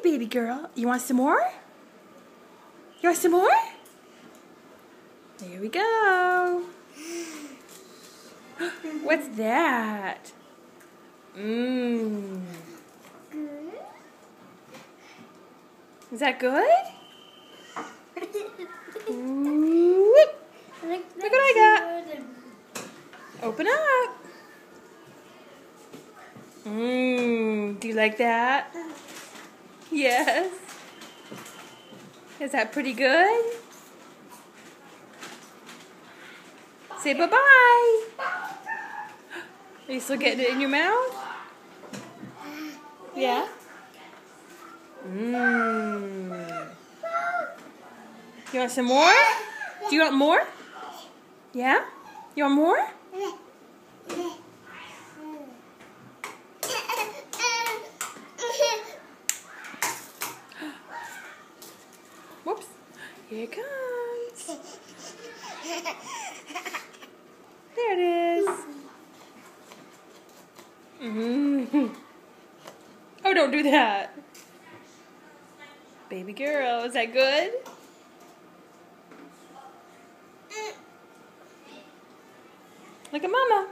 baby girl. You want some more? You want some more? There we go. What's that? Mmm. Is that good? Ooh. Look what I got. Open up. Mmm. Do you like that? Yes. Is that pretty good? Say bye-bye. Are you still getting it in your mouth? Yeah? Mmm. You want some more? Do you want more? Yeah? You want more? Whoops. Here it comes. There it is. Oh, don't do that. Baby girl, is that good? Look at mama.